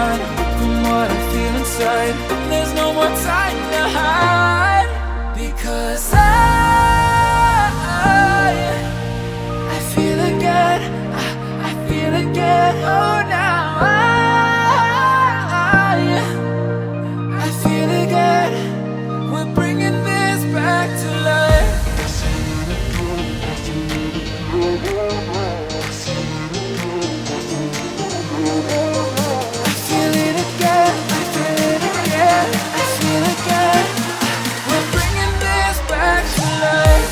run from what I feel inside. There's no more time to hide, because I feel again, I feel again. Oh, now I feel again. We're bringing this back to life. I feel it again, I feel it again, I feel again. We're bringing this back to life.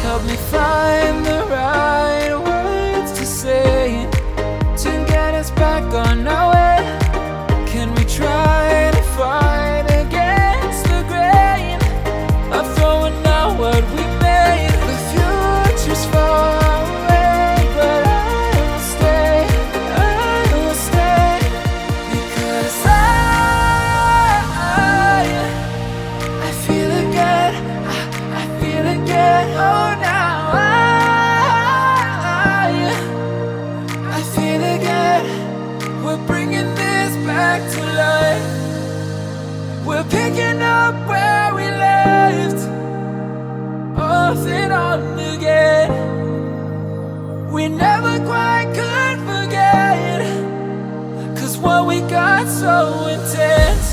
Help me find the right words to say to get us back on our way. Can we try to fight against the grain of throwing out what we made? The future's far away, but I will stay, because I feel again, I feel again. Oh, now I feel again. We're bringing this back to life. We're picking up where we left off and on again. We never quite could forget, 'cause what we got so intense.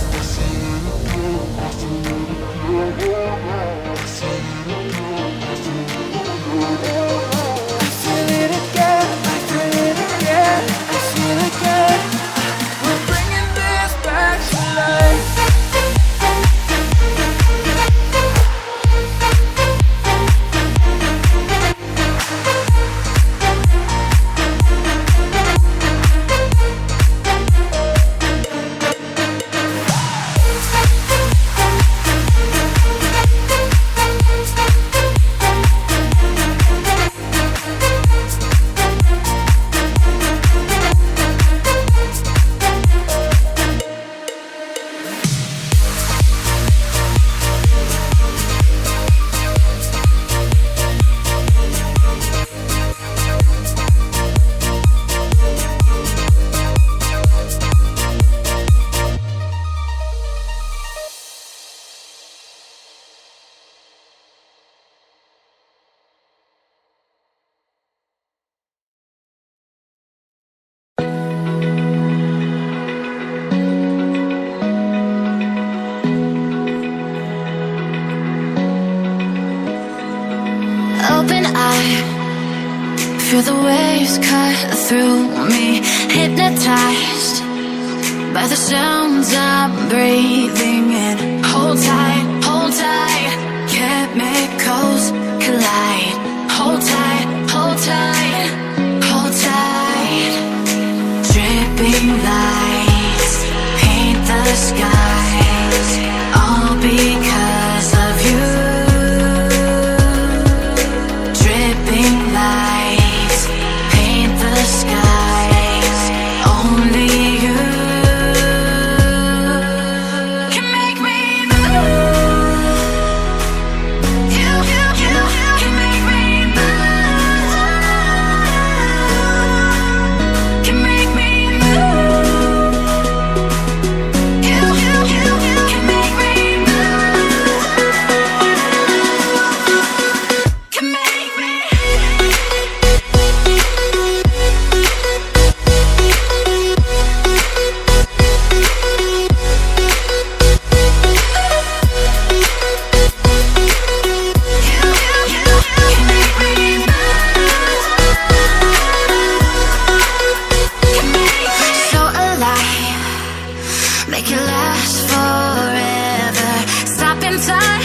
I feel it again, I feel it again, I feel again. We're bringing this back to life. Open eye, feel the waves cut through me, hypnotized by the sounds I'm breathing in. Hold tight, chemicals collide. Hold tight, hold tight, hold tight. Dripping lights paint the skies, all because of you. Dripping lights paint the skies, only you can make me move. You can make me move. Can make me move. You can make me move. Can make me. So alive, make it last forever. Stop in time.